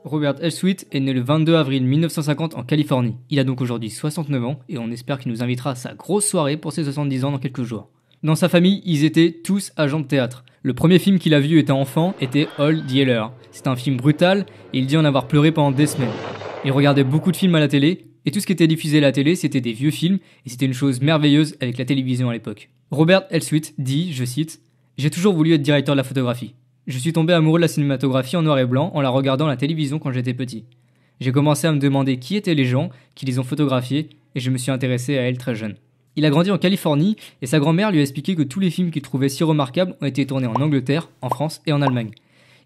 Robert Elswit est né le 22 avril 1950 en Californie. Il a donc aujourd'hui 69 ans et on espère qu'il nous invitera à sa grosse soirée pour ses 70 ans dans quelques jours. Dans sa famille, ils étaient tous agents de théâtre. Le premier film qu'il a vu étant enfant était Old Yeller. C'est un film brutal et il dit en avoir pleuré pendant des semaines. Il regardait beaucoup de films à la télé et tout ce qui était diffusé à la télé c'était des vieux films et c'était une chose merveilleuse avec la télévision à l'époque. Robert Elswit dit, je cite, « J'ai toujours voulu être directeur de la photographie. Je suis tombé amoureux de la cinématographie en noir et blanc en la regardant à la télévision quand j'étais petit. J'ai commencé à me demander qui étaient les gens qui les ont photographiés et je me suis intéressé à elles très jeune. » Il a grandi en Californie et sa grand-mère lui a expliqué que tous les films qu'il trouvait si remarquables ont été tournés en Angleterre, en France et en Allemagne.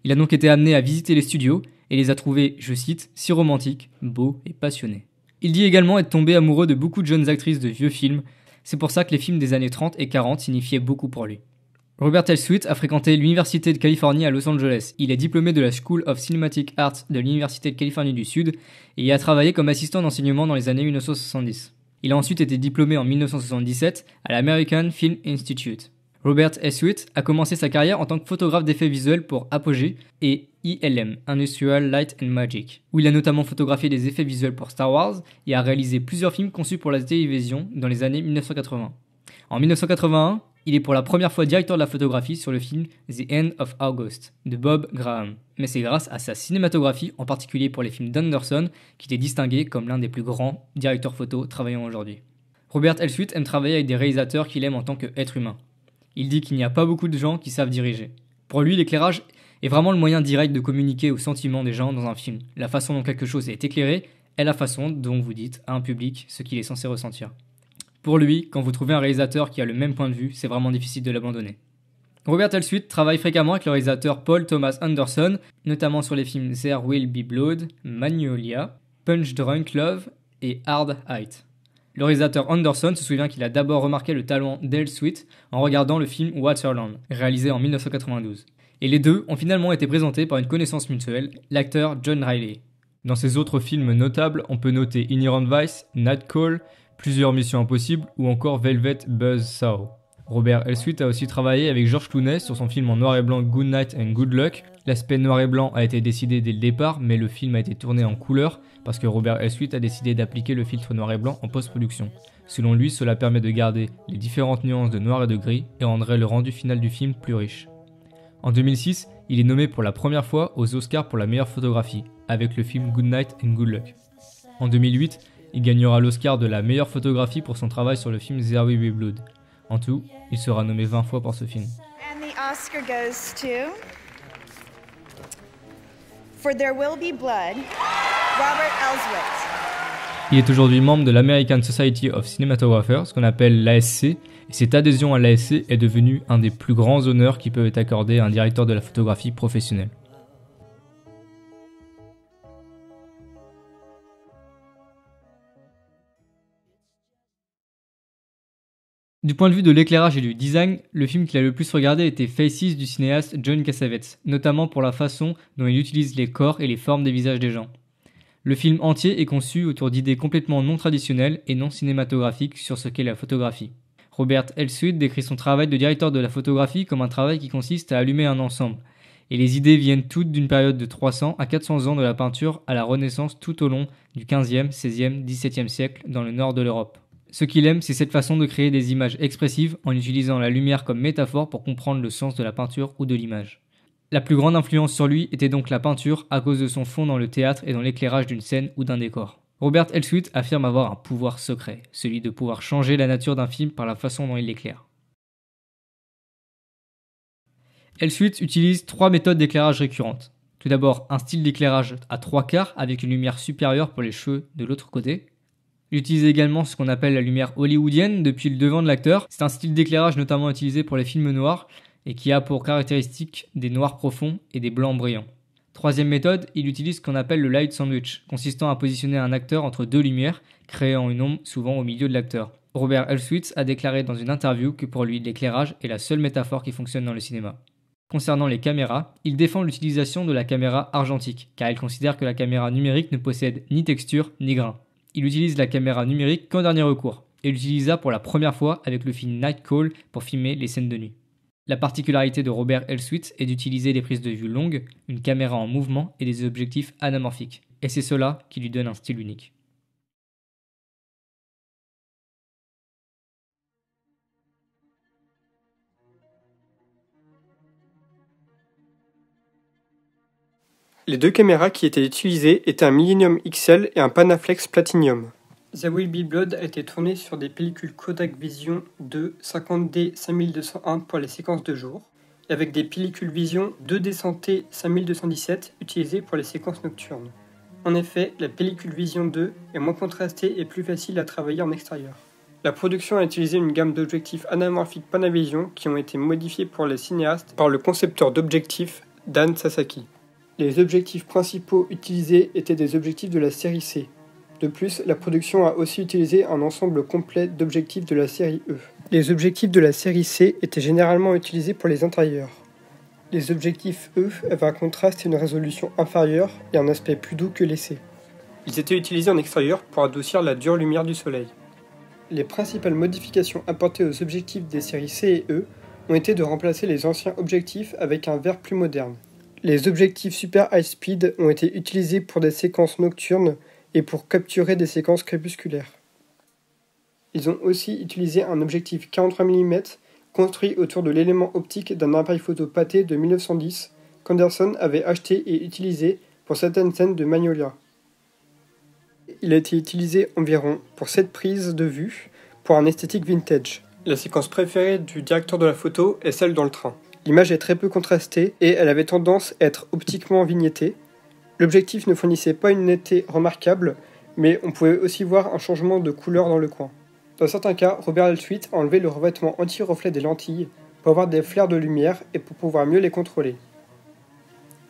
Il a donc été amené à visiter les studios et les a trouvés, je cite, si romantiques, beaux et passionnés. Il dit également être tombé amoureux de beaucoup de jeunes actrices de vieux films, c'est pour ça que les films des années 30 et 40 signifiaient beaucoup pour lui. Robert Elswit a fréquenté l'Université de Californie à Los Angeles. Il est diplômé de la School of Cinematic Arts de l'Université de Californie du Sud et y a travaillé comme assistant d'enseignement dans les années 1970. Il a ensuite été diplômé en 1977 à l'American Film Institute. Robert Elswit a commencé sa carrière en tant que photographe d'effets visuels pour Apogee et ILM, Industrial Light and Magic, où il a notamment photographié des effets visuels pour Star Wars et a réalisé plusieurs films conçus pour la télévision dans les années 1980. En 1981, il est pour la première fois directeur de la photographie sur le film The End of August de Bob Graham. Mais c'est grâce à sa cinématographie, en particulier pour les films d'Anderson, qu'il est distingué comme l'un des plus grands directeurs photo travaillant aujourd'hui. Robert Elswit aime travailler avec des réalisateurs qu'il aime en tant qu'être humain. Il dit qu'il n'y a pas beaucoup de gens qui savent diriger. Pour lui, l'éclairage est vraiment le moyen direct de communiquer aux sentiments des gens dans un film. La façon dont quelque chose est éclairé est la façon dont vous dites à un public ce qu'il est censé ressentir. Pour lui, quand vous trouvez un réalisateur qui a le même point de vue, c'est vraiment difficile de l'abandonner. Robert Elswit travaille fréquemment avec le réalisateur Paul Thomas Anderson, notamment sur les films There Will Be Blood, Magnolia, Punch Drunk Love et Hard Height. Le réalisateur Anderson se souvient qu'il a d'abord remarqué le talent d'Elswit en regardant le film Waterland, réalisé en 1992. Et les deux ont finalement été présentés par une connaissance mutuelle, l'acteur John Riley. Dans ses autres films notables, on peut noter Inherent Vice, Night Call, Plusieurs missions impossibles ou encore Velvet Buzzsaw. Robert Elswit a aussi travaillé avec George Clooney sur son film en noir et blanc Good Night and Good Luck. L'aspect noir et blanc a été décidé dès le départ, mais le film a été tourné en couleur parce que Robert Elswit a décidé d'appliquer le filtre noir et blanc en post-production. Selon lui, cela permet de garder les différentes nuances de noir et de gris et rendrait le rendu final du film plus riche. En 2006, il est nommé pour la première fois aux Oscars pour la meilleure photographie, avec le film Good Night and Good Luck. En 2008, il gagnera l'Oscar de la meilleure photographie pour son travail sur le film There Will Be Blood. En tout, il sera nommé 20 fois pour ce film. And the Oscar goes to For There Will Be Blood, Robert Elswit. Il est aujourd'hui membre de l'American Society of Cinematographers, ce qu'on appelle l'ASC, et cette adhésion à l'ASC est devenue un des plus grands honneurs qui peuvent être accordés à un directeur de la photographie professionnelle. Du point de vue de l'éclairage et du design, le film qu'il a le plus regardé était Faces du cinéaste John Cassavetes, notamment pour la façon dont il utilise les corps et les formes des visages des gens. Le film entier est conçu autour d'idées complètement non traditionnelles et non cinématographiques sur ce qu'est la photographie. Robert Elswit décrit son travail de directeur de la photographie comme un travail qui consiste à allumer un ensemble. Et les idées viennent toutes d'une période de 300 à 400 ans de la peinture à la Renaissance tout au long du 15e, 16e, 17e siècle dans le nord de l'Europe. Ce qu'il aime, c'est cette façon de créer des images expressives en utilisant la lumière comme métaphore pour comprendre le sens de la peinture ou de l'image. La plus grande influence sur lui était donc la peinture à cause de son fond dans le théâtre et dans l'éclairage d'une scène ou d'un décor. Robert Elswit affirme avoir un pouvoir secret, celui de pouvoir changer la nature d'un film par la façon dont il l'éclaire. Elswit utilise 3 méthodes d'éclairage récurrentes. Tout d'abord, un style d'éclairage à 3/4 avec une lumière supérieure pour les cheveux de l'autre côté. Il utilise également ce qu'on appelle la lumière hollywoodienne depuis le devant de l'acteur. C'est un style d'éclairage notamment utilisé pour les films noirs et qui a pour caractéristique des noirs profonds et des blancs brillants. Troisième méthode, il utilise ce qu'on appelle le light sandwich, consistant à positionner un acteur entre 2 lumières, créant une ombre souvent au milieu de l'acteur. Robert Elswit a déclaré dans une interview que pour lui l'éclairage est la seule métaphore qui fonctionne dans le cinéma. Concernant les caméras, il défend l'utilisation de la caméra argentique, car il considère que la caméra numérique ne possède ni texture ni grain. Il utilise la caméra numérique qu'en dernier recours, et l'utilisa pour la première fois avec le film Night Call pour filmer les scènes de nuit. La particularité de Robert Elswit est d'utiliser des prises de vue longues, une caméra en mouvement et des objectifs anamorphiques. Et c'est cela qui lui donne un style unique. Les deux caméras qui étaient utilisées étaient un Millennium XL et un Panaflex Platinum. The Will Be Blood a été tourné sur des pellicules Kodak Vision 2 50D 5201 pour les séquences de jour, et avec des pellicules Vision 2D100T 5217 utilisées pour les séquences nocturnes. En effet, la pellicule Vision 2 est moins contrastée et plus facile à travailler en extérieur. La production a utilisé une gamme d'objectifs anamorphiques Panavision qui ont été modifiés pour les cinéastes par le concepteur d'objectifs Dan Sasaki. Les objectifs principaux utilisés étaient des objectifs de la série C. De plus, la production a aussi utilisé un ensemble complet d'objectifs de la série E. Les objectifs de la série C étaient généralement utilisés pour les intérieurs. Les objectifs E avaient un contraste et une résolution inférieure et un aspect plus doux que les C. Ils étaient utilisés en extérieur pour adoucir la dure lumière du soleil. Les principales modifications apportées aux objectifs des séries C et E ont été de remplacer les anciens objectifs avec un verre plus moderne. Les objectifs Super High Speed ont été utilisés pour des séquences nocturnes et pour capturer des séquences crépusculaires. Ils ont aussi utilisé un objectif 43 mm construit autour de l'élément optique d'un appareil photo Pathé de 1910 qu'Anderson avait acheté et utilisé pour certaines scènes de Magnolia. Il a été utilisé environ pour 7 prises de vue pour un esthétique vintage. La séquence préférée du directeur de la photo est celle dans le train. L'image est très peu contrastée et elle avait tendance à être optiquement vignettée. L'objectif ne fournissait pas une netteté remarquable, mais on pouvait aussi voir un changement de couleur dans le coin. Dans certains cas, Robert Elswit a enlevé le revêtement anti-reflet des lentilles pour avoir des flares de lumière et pour pouvoir mieux les contrôler.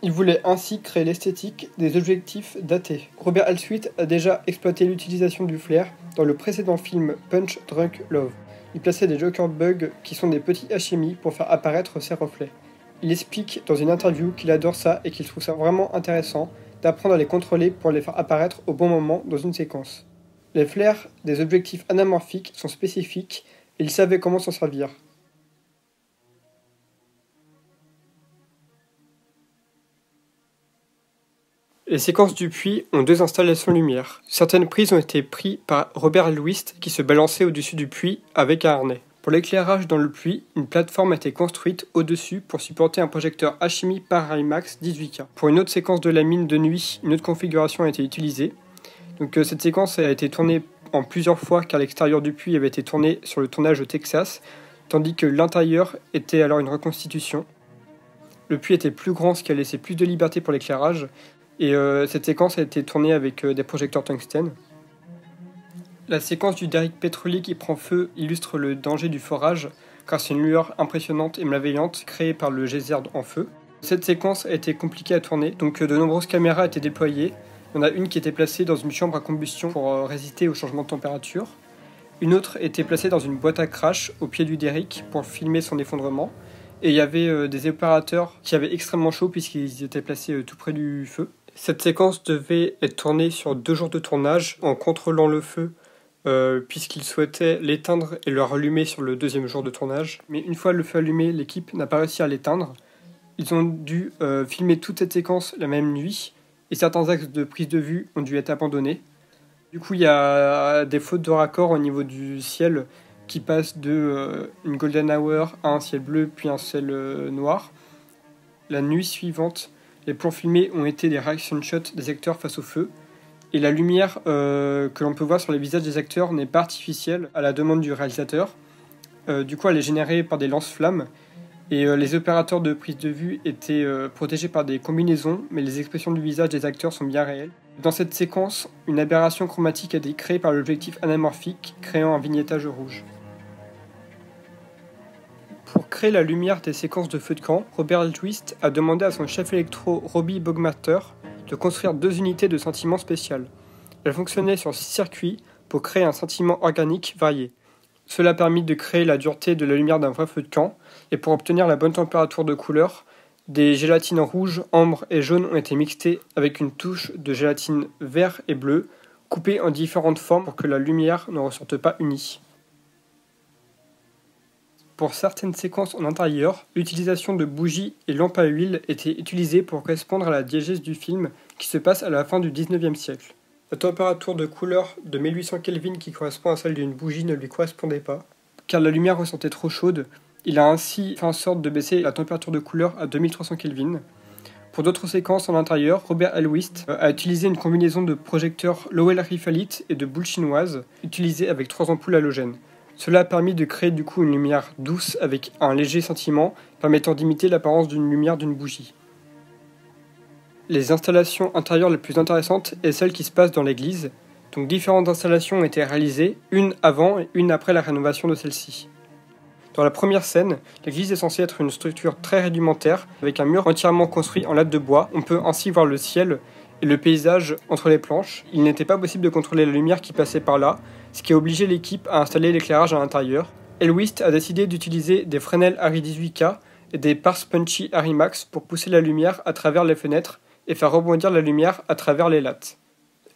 Il voulait ainsi créer l'esthétique des objectifs datés. Robert Elswit a déjà exploité l'utilisation du flair dans le précédent film Punch Drunk Love. Il plaçait des Joker Bugs qui sont des petits HMI pour faire apparaître ses reflets. Il explique dans une interview qu'il adore ça et qu'il trouve ça vraiment intéressant d'apprendre à les contrôler pour les faire apparaître au bon moment dans une séquence. Les flares des objectifs anamorphiques sont spécifiques et il savait comment s'en servir. Les séquences du puits ont deux installations lumière. Certaines prises ont été prises par Robert Elswit qui se balançait au-dessus du puits avec un harnais. Pour l'éclairage dans le puits, une plateforme a été construite au-dessus pour supporter un projecteur HMI par IMAX 18K. Pour une autre séquence de la mine de nuit, une autre configuration a été utilisée. Donc cette séquence a été tournée en plusieurs fois car l'extérieur du puits avait été tourné sur le tournage au Texas, tandis que l'intérieur était alors une reconstitution. Le puits était plus grand, ce qui a laissé plus de liberté pour l'éclairage. Et cette séquence a été tournée avec des projecteurs tungstène. La séquence du derrick pétrolier qui prend feu illustre le danger du forage, car c'est une lueur impressionnante et malveillante créée par le geyser en feu. Cette séquence a été compliquée à tourner, donc de nombreuses caméras étaient déployées. Il y en a une qui était placée dans une chambre à combustion pour résister au changement de température. Une autre était placée dans une boîte à crash au pied du derrick pour filmer son effondrement. Et il y avait des opérateurs qui avaient extrêmement chaud puisqu'ils étaient placés tout près du feu. Cette séquence devait être tournée sur 2 jours de tournage en contrôlant le feu puisqu'ils souhaitaient l'éteindre et le rallumer sur le 2e jour de tournage. Mais une fois le feu allumé, l'équipe n'a pas réussi à l'éteindre. Ils ont dû filmer toute cette séquence la même nuit et certains axes de prise de vue ont dû être abandonnés. Du coup, il y a des fautes de raccord au niveau du ciel qui passent de une golden hour à un ciel bleu puis un ciel noir. La nuit suivante, les plans filmés ont été des reaction shots des acteurs face au feu. Et la lumière que l'on peut voir sur les visages des acteurs n'est pas artificielle à la demande du réalisateur. Du coup, elle est générée par des lance-flammes. Et les opérateurs de prise de vue étaient protégés par des combinaisons, mais les expressions du visage des acteurs sont bien réelles. Dans cette séquence, une aberration chromatique a été créée par l'objectif anamorphique, créant un vignettage rouge. Pour créer la lumière des séquences de feu de camp, Robert Elswit a demandé à son chef électro Robbie Bogmaster de construire 2 unités de scintillement spéciales. Elles fonctionnaient sur 6 circuits pour créer un scintillement organique varié. Cela a permis de créer la dureté de la lumière d'un vrai feu de camp, et pour obtenir la bonne température de couleur, des gélatines rouges, ambre et jaune ont été mixtées avec une touche de gélatine vert et bleu, coupées en différentes formes pour que la lumière ne ressorte pas unie. Pour certaines séquences en intérieur, l'utilisation de bougies et lampes à huile était utilisée pour correspondre à la diégèse du film qui se passe à la fin du 19e siècle. La température de couleur de 1800 Kelvin qui correspond à celle d'une bougie ne lui correspondait pas, car la lumière ressentait trop chaude. Il a ainsi fait en sorte de baisser la température de couleur à 2300 Kelvin. Pour d'autres séquences en intérieur, Robert Elwist a utilisé une combinaison de projecteurs Lowell-Rifalit et de boules chinoises utilisées avec 3 ampoules halogènes. Cela a permis de créer du coup une lumière douce avec un léger scintillement permettant d'imiter l'apparence d'une lumière d'une bougie. Les installations intérieures les plus intéressantes est celle qui se passe dans l'église. Donc différentes installations ont été réalisées, une avant et une après la rénovation de celle-ci. Dans la première scène, l'église est censée être une structure très rudimentaire, avec un mur entièrement construit en lattes de bois. On peut ainsi voir le ciel et le paysage entre les planches. Il n'était pas possible de contrôler la lumière qui passait par là, ce qui a obligé l'équipe à installer l'éclairage à l'intérieur. Elwist a décidé d'utiliser des Fresnel Arri 18K et des Pars Punchy Arri Max pour pousser la lumière à travers les fenêtres et faire rebondir la lumière à travers les lattes.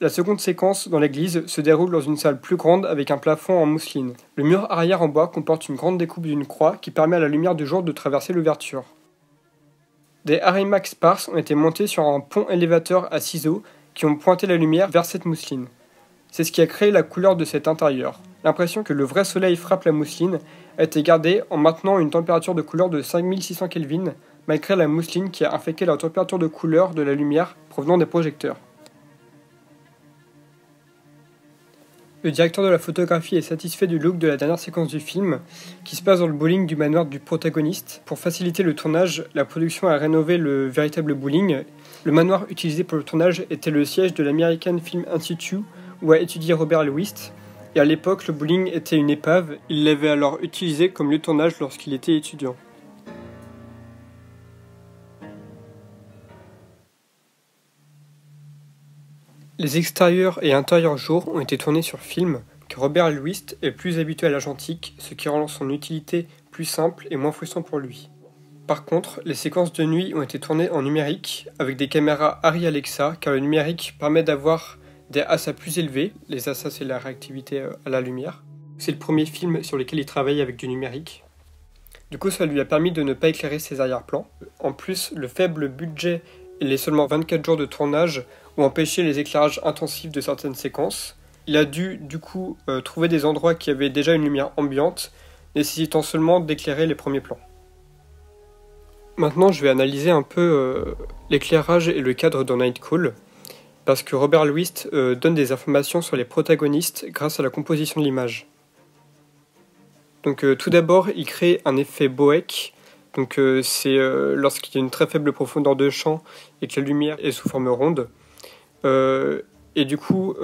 La seconde séquence dans l'église se déroule dans une salle plus grande avec un plafond en mousseline. Le mur arrière en bois comporte une grande découpe d'une croix qui permet à la lumière du jour de traverser l'ouverture. Des Arri Max Pars ont été montés sur un pont élévateur à ciseaux qui ont pointé la lumière vers cette mousseline. C'est ce qui a créé la couleur de cet intérieur. L'impression que le vrai soleil frappe la mousseline a été gardée en maintenant une température de couleur de 5600 Kelvin malgré la mousseline qui a infecté la température de couleur de la lumière provenant des projecteurs. Le directeur de la photographie est satisfait du look de la dernière séquence du film, qui se passe dans le bowling du manoir du protagoniste. Pour faciliter le tournage, la production a rénové le véritable bowling. Le manoir utilisé pour le tournage était le siège de l'American Film Institute, où a étudié Robert Elwist. Et à l'époque, le bowling était une épave. Il l'avait alors utilisé comme lieu de tournage lorsqu'il était étudiant. Les extérieurs et intérieurs jour ont été tournés sur film, car Robert Elwist est plus habitué à l'argentique, ce qui rend son utilité plus simple et moins frustrant pour lui. Par contre, les séquences de nuit ont été tournées en numérique, avec des caméras Arri Alexa, car le numérique permet d'avoir des ASA plus élevés. Les ASA, c'est la réactivité à la lumière. C'est le premier film sur lequel il travaille avec du numérique. Du coup, ça lui a permis de ne pas éclairer ses arrière-plans. En plus, le faible budget et les seulement 24 jours de tournage ont empêché les éclairages intensifs de certaines séquences. Il a dû, du coup, trouver des endroits qui avaient déjà une lumière ambiante, nécessitant seulement d'éclairer les premiers plans. Maintenant, je vais analyser un peu l'éclairage et le cadre dans Night Call, parce que Robert Elwist donne des informations sur les protagonistes grâce à la composition de l'image. Donc, tout d'abord, il crée un effet Boeck. Donc, c'est lorsqu'il y a une très faible profondeur de champ et que la lumière est sous forme ronde. Et du coup,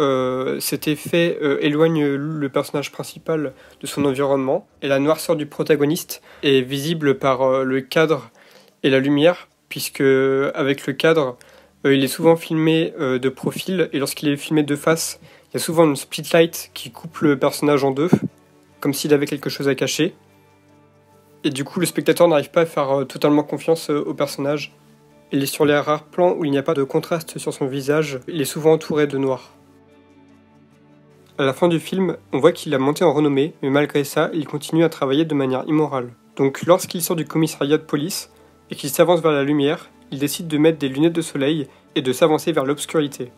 cet effet éloigne le personnage principal de son environnement. Et la noirceur du protagoniste est visible par le cadre et la lumière, puisque avec le cadre, il est souvent filmé de profil, et lorsqu'il est filmé de face, il y a souvent une split light qui coupe le personnage en deux, comme s'il avait quelque chose à cacher. Et du coup, le spectateur n'arrive pas à faire totalement confiance au personnage. Il est sur les rares plans où il n'y a pas de contraste sur son visage, il est souvent entouré de noir. À la fin du film, on voit qu'il a monté en renommée, mais malgré ça, il continue à travailler de manière immorale. Donc lorsqu'il sort du commissariat de police, et qu'il s'avance vers la lumière, il décide de mettre des lunettes de soleil et de s'avancer vers l'obscurité.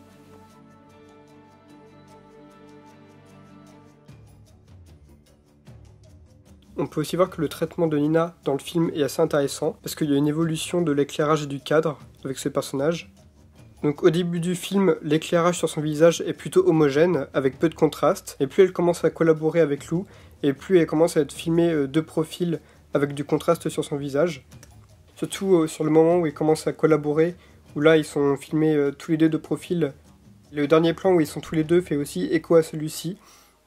On peut aussi voir que le traitement de Nina dans le film est assez intéressant, parce qu'il y a une évolution de l'éclairage et du cadre avec ce personnage. Donc au début du film, l'éclairage sur son visage est plutôt homogène, avec peu de contraste, et plus elle commence à collaborer avec Lou, et plus elle commence à être filmée de profil avec du contraste sur son visage. Surtout sur le moment où ils commencent à collaborer, où là ils sont filmés tous les deux de profil. Le dernier plan où ils sont tous les deux fait aussi écho à celui-ci.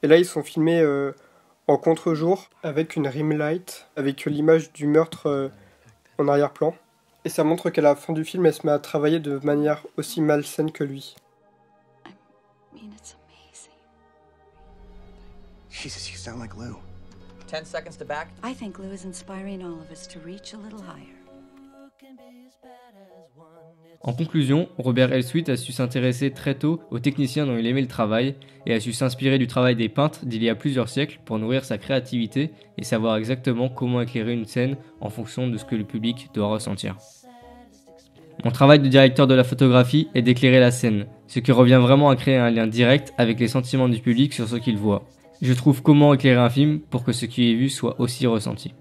Et là ils sont filmés en contre-jour avec une rim light, avec l'image du meurtre en arrière-plan. Et ça montre qu'à la fin du film, elle se met à travailler de manière aussi malsaine que lui. I mean, it's amazing. Jesus, you sound like Lou. 10 seconds to back. I think Lou is inspiring all of us to reach a little higher. Can be as bad as one. En conclusion, Robert Elswit a su s'intéresser très tôt aux techniciens dont il aimait le travail et a su s'inspirer du travail des peintres d'il y a plusieurs siècles pour nourrir sa créativité et savoir exactement comment éclairer une scène en fonction de ce que le public doit ressentir. Mon travail de directeur de la photographie est d'éclairer la scène, ce qui revient vraiment à créer un lien direct avec les sentiments du public sur ce qu'il voit. Je trouve comment éclairer un film pour que ce qui est vu soit aussi ressenti.